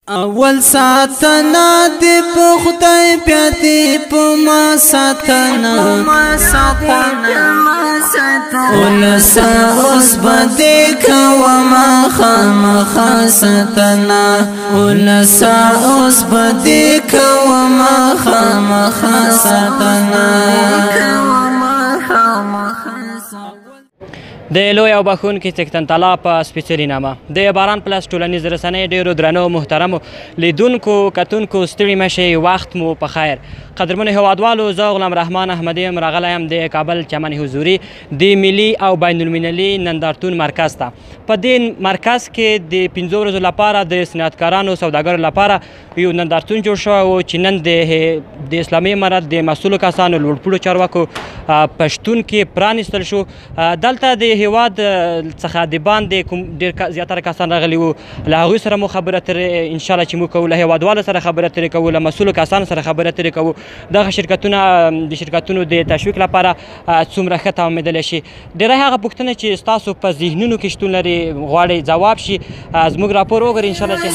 اول ساتنا دی په خدای بیا دی په ما ساتنا ولسا اوس بده کوما خامخا ساتنا ولسا اوس بده کوما خامخا ساتنا. د لوی او بخونکي څښتن تعالی په سپېڅلي نامه د باران پلس ټولنیز رسنۍ ډېرو درنو محترمو لیدونکو کتونکو ستړي مه شئ، وخت مو په خیر. قدرمنو هیوادوالو، زه غلام رحمان احمدي یم، راغلی یم د کابل چمن حضوري د ملي او بین المللي نندارتون مرکز ته. په دې مرکز کې د 5 ورځو لپاره د صنعتکارانو سوداګرو لپاره یو نندارتون جوړ شوی و چې نن د اسلامي امارت د مسؤلو کسانو لوړپوړو چارواکو په شتون کې پرانیستل شو. دلته د هیواد څخه د باندې کوم ډېر زیاتره کسان راغلي وو، له هغوی سره مو خبرې اترې انشاءالله چې موږ کوو، له هیوادوالو سره خبرې اترې کوو، له مسؤلو کسانو سره خبرې اترې کوو. دغه شرکتونو د تشویق لپاره څومره ښه تمامېدلی شي. ډېری هغه پوښتنې چې ستاسو په ذهنونو کې شتون لري غواړئ ځواب شي. زموږ راپور وګورئ انشاءالله چې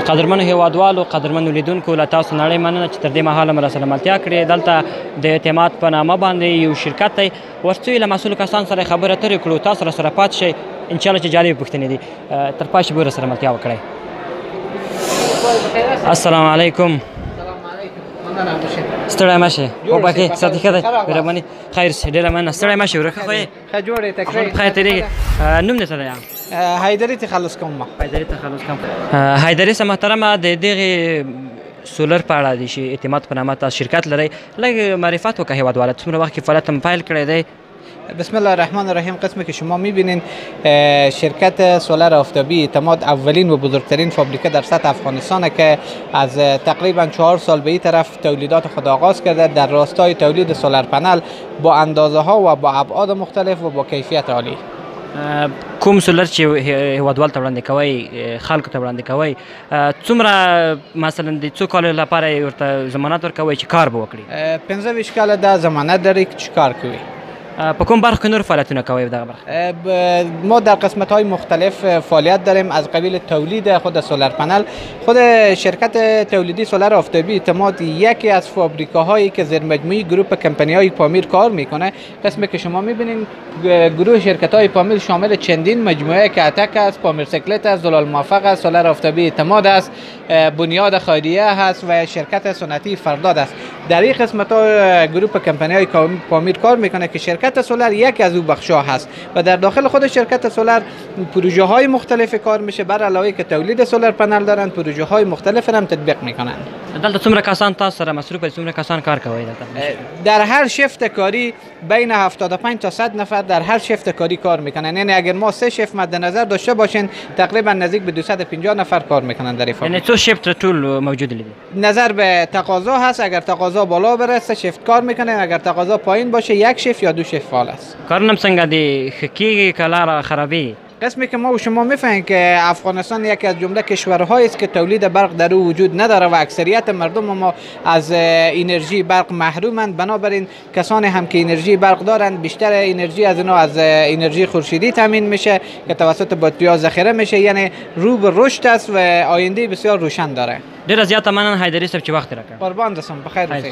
قدرمنو هیوادوالو، قدرمنو لیدونکو، له تاسو نړۍ مننه چې تر دې مهاله مو راسره ملتیا کړې. دلته د اعتماد په نامه باندې یو شرکت دی، ورڅو له مسؤلو کسانو سره خبرې اترې کړو. تاسو راسره پاتې شئ، انشاءالله چې جالبې پوښتنې دي. تر پای شي به راسره ملتیا وکړئ. السلام علیکم. ستړی مه شئ، وبخښئ، صحت ښه دی؟ مهرباني، خیر شي، ډېره مننه. ستړی مه شئ، ورښه خو یې ښه جوړې تکرار په خیر تېرېږي. نوم دې څه دی؟ حیدري تخلص کوم. حیدري تخلص کوم. حیدري صاحب محترمه، د دغې سولر په اړه د اعتماد په نامه تاسو شرکت لرئ، لږ معرفت وکړه هیوادوالو. څومره وخت کې فعالیت پیل کړی دی؟ بسم الله الرحمن الرحیم. قسمی که شما میبینین شرکت سولر آفتابی اعتماد اولین و بزرگترین فابریکه در سطح افغانستان که از تقریبا 4 سال به این طرف تولیدات خود آغاز کرده در راستای تولید سولر پنل با اندازه ها و با ابعاد مختلف و با کیفیت عالی. کوم سولر چې هیوادوال ته وړاندې کوئ، خلکو ته وړاندې کوئ، څومره مثلا د څو کالو لپاره ورته ضمانت ورکوئ چې کار به وکړي؟ 15 کاله دا ضمانت داری که چیکار کوي. په کوم برخه نور فعالیتونه کوئ دغه برخه؟ ما در قسمت های مختلف فعالیت داریم، از قبیل تولید خود سولر پنل. خود شرکت تولیدی سولر آفتابی اعتماد یکی از فابریکاهایی که زیر مجموعه گروه کمپانی های پامیر کار میکنه. قسمی که شما میبینید گروه شرکت های پامیر شامل چندین مجموعه که اتک است، پامیر سکلت است، زلال موفق است، سولر آفتابی اعتماد است، بنیاد خیریه هست و شرکت سنتی فرداد است. در این قسمت ها گروه کمپانی های پامیر کار میکنه که شرکت سولر یکی از او بخش‌ها هست و در داخل خود شرکت سولر پروژه های مختلف کار میشه. بر علاوه که تولید سولر پنل دارن، پروژه های مختلف هم تطبیق میکنن. دلته څومره کسان تاسو سره مصروف دي؟ څومره کسان کار کوي دلته؟ در هر شفت کاری بین 75 تا 100 نفر در هر شفت کاری کار میکنن. یعنی اگر ما 3 شفت مد نظر داشته باشین تقریبا نزدیک به 250 نفر کار میکنن در این فابریکه. یعنی 2 شفت طول موجود دي؟ نظر به تقاضا هست. اگر تقاضا بالا بره 3 شفت کار میکنن، اگر تقاضا پایین باشه 1 شفت یا 2 شفت فعال است. کارونه څنګه دي؟ خکېږي که لاره خرابېږي؟ قسمی که ما و شما میفهمیم که افغانستان یکی از جمله کشورهایی است که تولید برق در او وجود نداره و اکثریت مردم ما از انرژی برق محرومند. بنابراین کسانی هم که انرژی برق دارند بیشتر انرژی از اینا از انرژی خورشیدی تامین میشه که توسط باتری‌ها ذخیره میشه. یعنی رو به رشد است و آینده بسیار روشن داره. ډېره زیاته مننه حیدري صاحب چې وخت راکړ. قربان دستم. بخیر اوسئ.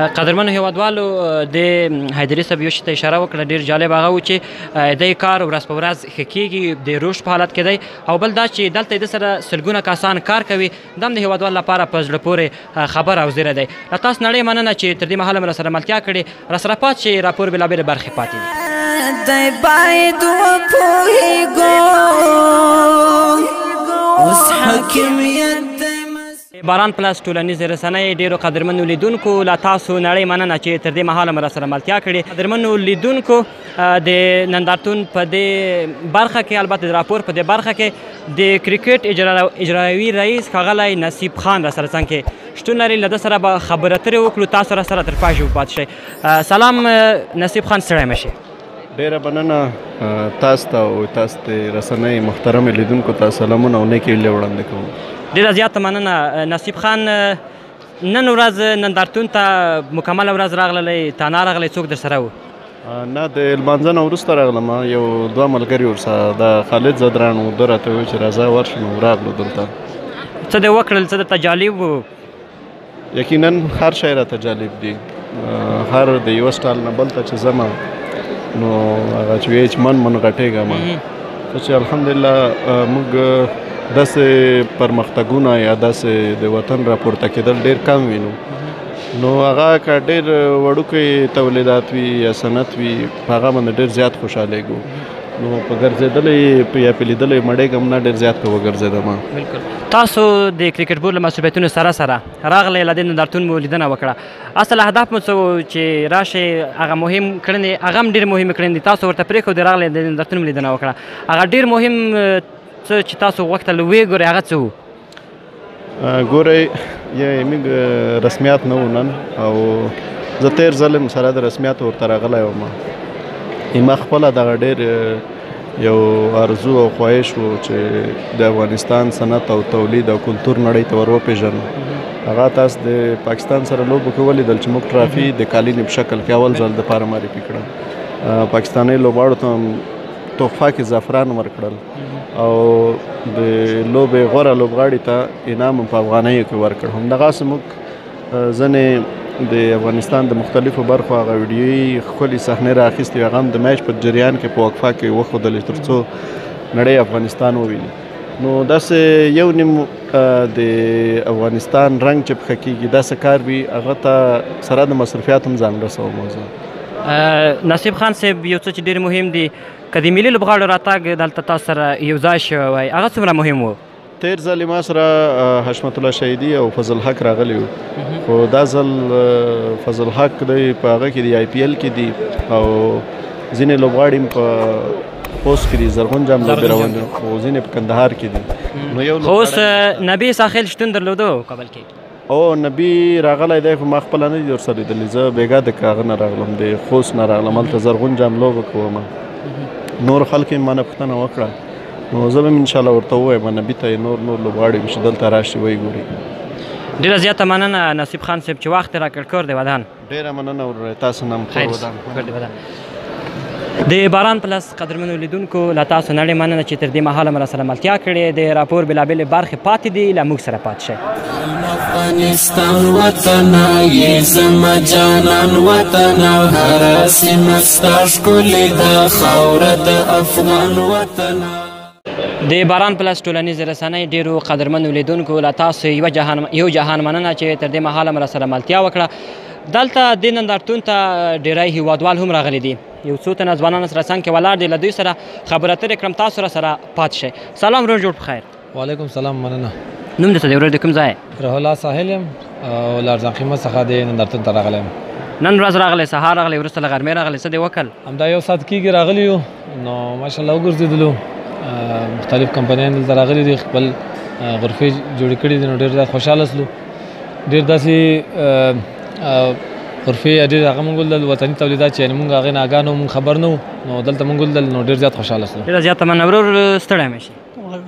قدرمنو هیوادوالو، د حیدري صاحب یو شي ته اشاره وکړه ډېر جالب، هغه و چې د کار ورځ په ورځ ښه کېږي، د رشد په حالت کې دی، او بل دا چې دلته د سره سلګونه کسان کار کوي. دا هم د هیوادوالو لپاره په زړه پورې خبر او زیری دی. له تاسو نړۍ مننه چې تر دې مهاله مو راسره ملتیا کړې. راسره پاتې شئ، راپور بېلابېلې برخې پاتې دي. باید وپوهېږو اوس حاکمیت باران پلس ټولنیز رسنۍ ډېرو قدرمنو لیدونکو، له تاسو نړۍ مننه چې تر دې مهاله مو راسره ملتیا کړې. قدرمنو لیدونکو، د نندارتون په دې برخه کې، البته د راپور په دې برخه کې د کرکټ اجرایوي رئیس ښاغلی نصیب خان راسره څنګ کې شتون لري. له ده سره به خبرې اترې وکړو. تاسو راسره تر پای پاتې شئ. سلام نصیب خان، ستړی مه شئ. ډېره مننه تاسو ته او تاسو د رسنۍ محترمې لیدونکو ته سلامونه او نیکې هیلې وړاندې کوم. ډېره زیاته مننه نصیب خان. نن ورځ نندارتون ته مکمله ورځ راغللی تانا راغلی څوک در سره و؟ نه د لمانځه نه وروسته راغلم یو دوه ملګري ورسره د خالد زدران و ده راته وویل چې راځه ورشو نو راغلو دلته. څه دې وکړل څه درته جالب و؟ یقینا هر شی راته جالب دی. هر د یوه سټال نه بل ته چې ځمه نو هغه چې وایي چې من غټېږم چې الحمدلله موږ داسې پرمختګونه یا داسې د وطن راپورته کېدل ډېر کم وینو. نو هغه که ډېر وړوکی تولیدات وي یا صنعت وي په هغه باندې ډېر زیات خوشحالېږو. نو په ګرځېدلی یا په لیدلی مړېږم نه ډېر زیات په وګرځېدم. بالکل. تاسو د کرکټ بورډ له مسؤلیتونو سره سره راغلی له دې نندارتون مو لیدنه وکړه. اصل هدف مو څه و چې راشئ هغه مهم کړنې هغه هم ډېرې مهمې کړنې دي تاسو ورته پرېښودې راغلی د نندارتون مو لیدنه وکړه. هغه ډېر مهم څه چې تاسو غوښتل ویې ګورئ هغه څه و؟ ګورئ موږ رسمیات نه وو نن او زه تېر ځل م سره د رسمیاتو ورته راغلی وم. ما خپله دغه ډېر یو ارزو او خواهش و چې د افغانستان صنعت او تولید او کلتور نړۍ ته ور وپېژنو. هغه تاسو د پاکستان سره لوبو کې ولیدل چې موږ ټرافي د کالینې په شکل کې اول ځل دپاره معرفي کړه. پاکستاني لوبغاړو ته تحفه کې زعفران ورکړل او د لوبې غوره لوبغاړي ته انعام په افغانیو کې ورکړ. همدغسې موږ ځینې د افغانستان د مختلفو برخو هغه ویډیویي ښکلې صحنې رااخیستې هغه هم د میچ په جریان کې په وقفه کې وښودلې تر څو نړۍ افغانستان وویني. نو داسې یو نیم د افغانستان رنګ چې پښه کېږي داسې کار وي هغه ته سره د مصروفیات هم ځان رسوم. نصیب خان صاحب یو څه چې ډېر مهم دي که د ملي لوبغاړو راتګ دلته تاسو سره یو ځای شوی وای هغه څومره مهم و؟ تېر ځل ما سره حشمت الله شهیدي او فضل حق راغلی وو خو دا ځل فضل حق دی په هغه کې دی آی پی ایل کې دی او ځینې لوبغاړي هم په خوست کې دي زرغون جام لوبې روان دي خو ځینې په کندهار کې دي. خو اوس نبي ساحل شتون درلودو کابل کې؟ او نبي راغلی دی خو ما خپله نه دي ورسره لیدلي. زه بېګا د هغه نه راغلم د خوست نه راغلم هلته زرغون جام لوبه کوم. نور خلک یې مانه پوښتنه وکړه نو زه به م انشاءالله ورته ووایم نبي ته یې نور لوبغاړي چې دلته راشي ویې ګوري. ډېره زیاته مننه نصیب خان صاحب چې وخت یې راکړ. کور دی ودان. ډېره مننه ورور تاسو نه هم کور ودان. د باران پلس قدرمنو لیدونکو له تاسو نړۍ مننه چې تر دې مهاله مو راسره ملتیا کړې. د راپور بېلابېلې برخې پاتې دي له موږ سره پاتې شئ. افغانستان وطنه یې زما جانان وطنه هره سیمه ستا ښکلې ده خاوره د افغان وطنه. د باران پلس ټولنیز رسنۍ ډېرو قدرمنو لیدونکو له تاسو یو جهان مننه چې تر دې مهاله مو راسره ملتیا وکړه. دلته دې نندارتون ته ډېری هیوادوال هم راغلي دي. یو څو تنه ځوانان سره څنګ کې ولاړ دي له دوی سره خبرې اترې کړم. تاسو راسره پاتې شئ. سلام ورور جوړ په خیر. وعلیکم سلام مننه. نوم درته دی ورور د کوم ځای؟ روح الله ساحل یم او له ارزان قیمت څخه د نندارتون ته راغلی یم. نن ورځ راغلی سهار راغلی وروسته له غرمې راغلی څه دې وکړل؟ همدا یو ساعت کېږي راغلی یو نو ماشاءالله وګرځېدلو. مختلف کمپنیان دلته راغلي دي خپل غرفې جوړې کړي دي نو ډېر زیات خوشحاله سلو. ډېر داسې غرفې ډېر هغه مونږ ولیدل وطني تولیدات چې یعنې مونږ هغې نه اګاه نه مونږ خبر نه وو نو دلته مونږ ولیدل نو ډېر زیات خوشحاله سلو. ډېره زیاته مننه ورور ستړی مه شي.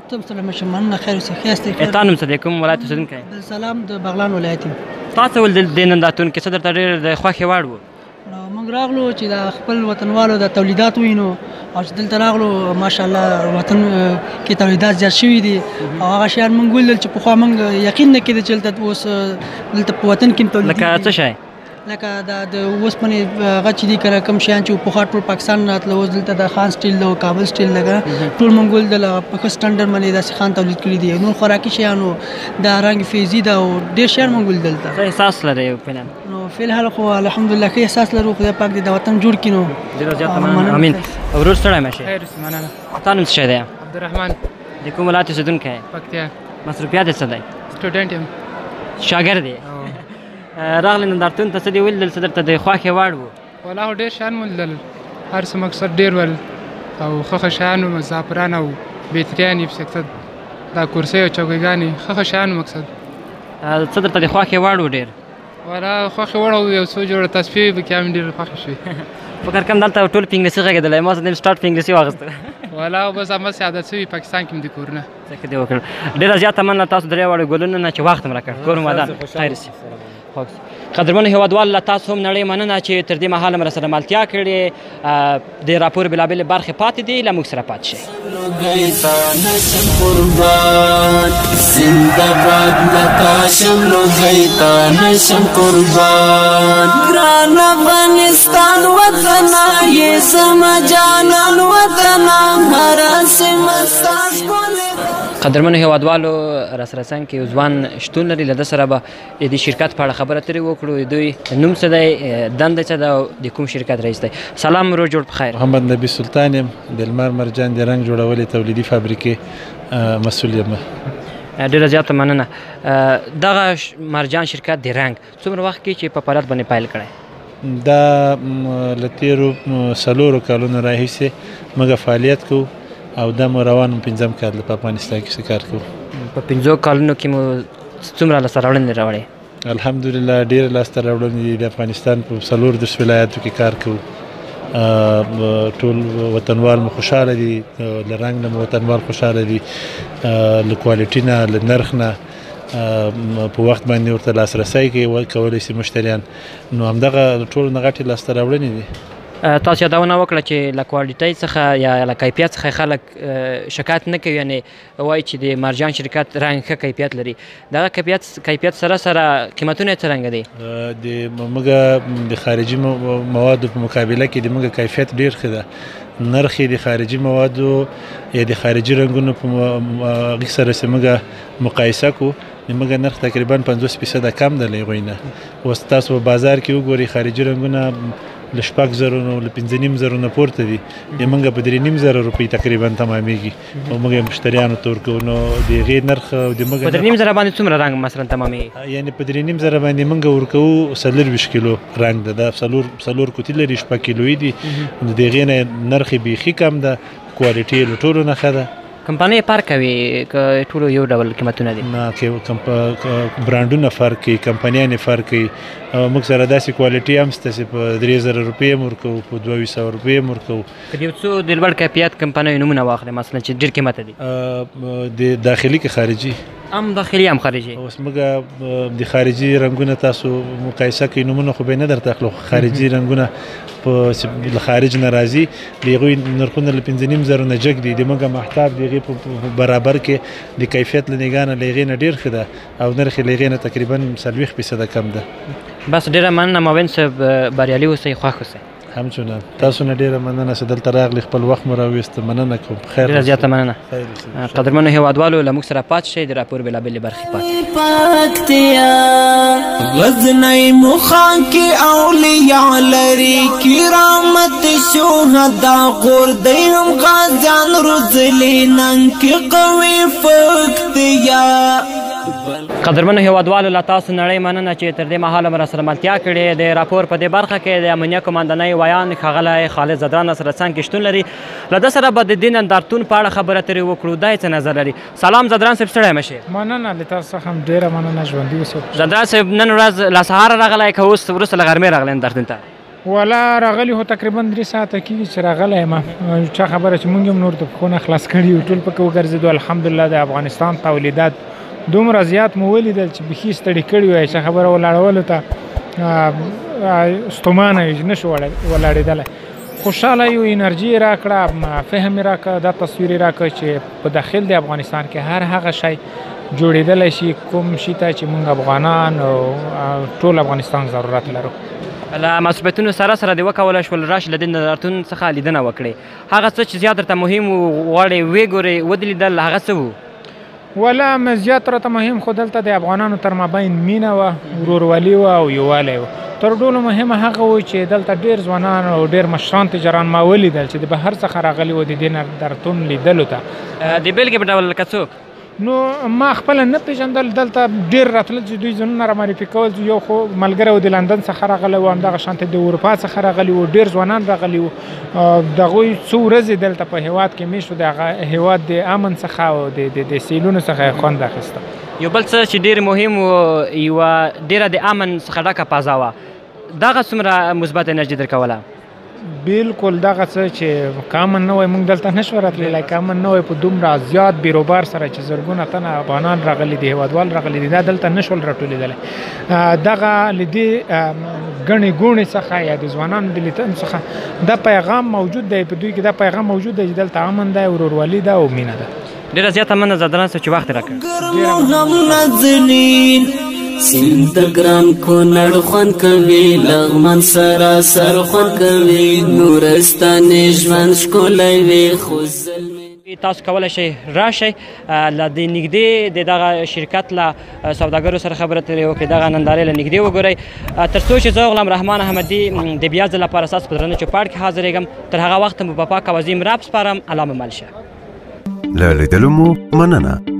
ته ستړی مه شې مننه خیر اوسې ښه یاستئ. تا نوم څه دی کوم ولایت اوسېدونکی یې؟ عبدالسلام د بغلان ولایت یم. تا څه ولیدل دې نندارتون کې څه درته ډېر د خوښې وړ و؟ موږ راغلو چې د خپل وطنوالو د تولیدات ووینو او چې دلته راغلو ماشاءالله وطن کې تولیدات زیات شوي دي او هغه شیان موږ ولیدل چې پخوا موږ یقین نه کېده چې دلته اوس دلته په وطن کې تولید لکه څه شی؟ لکه د اوسپنې هغه چې دي که کوم شیان چې پخوا ټول پاکستان راتله اوس دلته د خان سټیل ده او کابل سټیل ده ټول موږ ولیدل په ښه سټنډرډ باندې داسې خان تولید کړي دي. نور خوراکي شیانو د رنګ فیضي ده او ډېر شیان موږ ولیدل. څه احساس لرئ فعلا؟ نو فلحال خو الحمدلله ښه احساس لرو خدای پاک دې د وطن جوړ کړي. نو ډېره زیاته مننه. امین. ورور ستړی مه شې. خیر اوسې مننه. تا نوم څه شی دی؟ عبدالرحمن. د کوم ولایت اوسېدونکی یې؟ پکتیا. مصروفیات یې څه دی؟ سټوډنټ یم. شاګرد یې؟ راغلی نندارتون ته څه دې ولیدل څه درته د خوښې وړ و؟ والله خو ډېر شیان مو لیدل هر څه مقصد ډېر ول او ښه ښه شیان و زعفران او بهتریان یې مقصد دا کرسۍ او چوکۍ ښه ښه شیان مقصد څه درته د خوښې وړ و ډېر؟ والله خوښې وړ او یو څو جوړه تصفیې پکې هم ډېرې خوښې شوې. فکر کوم دلته ټول په انګلیسي غږېدلی ما څه سټارټ په انګلیسي واخیسته. والله بس همسې عادت شوي پاکستان کې هم د کورونه. ښه دې وکړل. ډېره زیاته مننه تاسو درې واړو ګلونو نه چې وخت مو راکړ. کور مو ودان خیر شي. قدرمنو هیوادوالو له تاسو هم نړۍ مننه چې تر دې مهاله مو راسره ملتیا کړې. د راپور بېلابېلې برخې پاتې دي، له موږ سره پاتې شئ. ګران افغانستان وطنه یې زما جانان وطنه هره سیمه ستا ښکلې. قدرمنو هیوادوالو راسره څنګ کې یو ځوان شتون لري. له ده سره به د دې شرکت په اړه خبره ترې وکړو. دوی نوم څه دی، دنده څه ده او د کوم شرکت رئیس دی؟ سلام ورور جوړ په خیر. محمد نبی سلطان یم، د لمر مرجان د رنګ جوړولې تولیدي فابریکې مسؤل یم. ډېره زیاته مننه. دغه مرجان شرکت د رنګ څومره وخت کې چې په فعالیت باندې پیل کړی؟ دا له تېرو 4 کالونو راهیسې موږ فعالیت کوو او دا مو روان 5م کال په افغانستان کې کار کوو. په 5 کالونو کې مو څومره لاسته راوړنې راوړې؟ الحمدلله ډېرې لاسته راوړنې دي. د افغانستان په 14 ولایاتو کې کار کوو. ټول وطنوال مو خوشحاله دي، له رنګ نه مو وطنوال خوشحاله دي، له کوالټي نه، له نرخ نه، په وخت باندې ورته لاسرسی کولی شي مشتریان. نو همدغه ټول نه غټې لاسته راوړنې دي. تاسو یادونه وکړه چې له کوالټۍ څخه یا له کیفیت څخه خلک شکایت نه کوي، یعنې وایي چې د مرجان شرکت رنګ ښه کیفیت لري. دغه کیفیت سره سره قیمتونه یې څرنګه دي؟ موږ د خارجي موادو په مقابله کې د موږ کیفیت ډېر ښه ده. نرخ یې د خارجي موادو یا د خارجي رنګونو په هغې سره چې موږ مقایسه کړو، د موږ نرخ تقریبا 50% کم ده له هغوی نه. اوس تاسو په بازار کې وګورئ خارجي رنګونه له 6,000 نه له 5,500 نه پورته دي، د موږ په 3,500 روپۍ تقریبا تمامېږي او موږ یې مشتریانو ته ورکوو. نو د هغې نرخ او د موږ په 3,500 باندې څومره رنګ مثلا تمامېږي؟ یعنې په 3,500 باندې موږ ورکوو 24 کیلو رنګ ده. دا 4 کوټي لري، 6 کیلویي دي. د هغې نه نرخ یې بیخي کم ده، کوالټي یې له ټولو نه ښه ده. کمپنۍ فرق کوي که ټولو یو ډول قیمتونه دي؟ نه، برانډونه فرق کوي، کمپنیانې فرق کوي. موږ سره داسې کوالټي هم شته چې په 3,000 روپۍ هم ورکوو، په 200 روپۍ هم ورکوو. که د یو څو د لوړ کیفیت کمپنیو نومونه واخلئ مثلا چې ډېر قیمته دي؟ د داخلي که خارجي؟ هم داخلي هم خارجي. اوس موږ د خارجي رنګونه تاسو مقایسه کوئ، نومونه خو به یې نه درته اخلو. خارجي رنګونه له خارج نه راځي، د هغوی نرخونه له 5,500 نه جګ دي. د موږ محتاب د هغې په برابر کې د کیفیت له نګاه نه له هغې نه ډېر ښه ده او نرخ یې له هغې نه تقریبا 40% کم ده. بس ډېره مننه معاون صاحب، بریالي اوسئ، خوښ اوسئ. همچنان تاسو نه ډېره مننه چې دلته راغلي، خپل وخت مو راویسته. مننه کوم. خیر. ډېره زیاته مننه. قدرمنو هیوادوالو له موږ سره پاتې شئ، د راپور بېلابېلې برخې پکتیا غزنی مخان کې اولیاء لري، کرامت شهدا غور دی هم غازیان روزلي نن کې قوي پکتیا. قدرمنو هیوادوالو له تاسو نړۍ مننه چې تر دې مهاله مو راسره ملتیا کړې. د راپور په دې برخه کې د امنیه قمندانۍ ویان ښاغلی خالد زدران سره څنګ کې شتون لري. له ده سره به د دې نندارتون په اړه خبره ترې وکړو. دا یې څه نظر لري؟ سلام زدران صاحب، ستړی مه شئ. مننه له تاسو څخه هم ډېره مننه، ژوندي اوسئ. زدران صاحب نن ورځ له سهاره راغلی که اوس وروسته له غرمې راغلی نندارتون ته؟ والا راغلی خو تقریبا 3 ساعته کېږي چې راغلی یم. چا خبره چې مونږ هم نور د پښو نه خلاص کړي یو، ټول پکې وګرځېدو. الحمدلله د افغانستان تولیدات دومره زیات مو ولیدل چې بیخي ستړي کړي وای، چې خبره ولاړولو ته ستومانه نه شو ولاړېدلی. خوشحاله یو، انرژي یې راکړه، فهم یې راکړه، دا تصویر یې راکړه چې په داخل د افغانستان کې هر هغه شی جوړېدلی شي کوم شي ته چې موږ افغانان او ټول افغانستان ضرورت لرو. له مسؤلیتونو سره سره دې وکولی شول راشي له دې نندارتون څخه لیدنه وکړې. هغه څه چې زیات درته مهم و غواړې ویې ګورې ودلیدل، هغه څه وو؟ ولا زیات راته مهم خو دلته د افغانانو تر مابین مینه وه، ورورولي وه او یووالی و. تر ټولو مهمه هغه و چې دلته ډېر ځوانان او ډېر مشران تجاران ما ولیدل چې د بهر څخه راغلي وو د دې نندارتون لیدلو ته. د بېلګې په ډول لکه څوک؟ نو ما خپله نه پېژندل، دلته ډېر راتلل چې دوی ځانونه رامعرفي کول. یو خو ملګری و د لندن څخه راغلی و، همدغه شانته د اروپا څخه راغلي و، ډېر ځوانان راغلي وو. د هغوی څو ورځې دلته په هېواد کې میشت، د هغه هېواد د امن څخه او د سیلونو څخه یې خوند اخیسته. یو بل څه چې ډېر مهم و، یوه ډېره د امن څخه ډکه فضا وه. دغه څومره مثبت انرژي درکوله؟ بالکل دغه څه چې کامن نه وای موږ دلته نشو راتللی کامن نه وای په دومره زیات بیروبار سره چې زرګونه تنه افغانان راغلي دي هیوادوال راغلي دي دا دلته نشول راټولېدلی دغه له دې ګڼې ګوڼې څخه یا د ځوانانو د لیدن څخه دا پیغام موجود دی په دوی کې دا پیغام موجود دی چې دلته امن دی ورورولي ده او مینه ده ډېره زیاته مننه زادران صاحب چې وخت یې راکړ سیند ګران کو نړ خوند کوي لغمن سراسر خوند کوي نورستان ژوند ښکلی وي خو تاسو کولی شئ راشئ له دې نږدې د دغه شرکت له سوداګرو سره خبرې اترې وکړئ دغه نندارې له نږدې وګورئ تر څو چې زه غلام رحمان احمدي د بیا ځل لپاره ستاسو په درنه چوپاړ کې حاضرېږم تر هغه وخته مو په پاک او عظیم رب سپارم الله مو مل شه له لیدلو مو مننه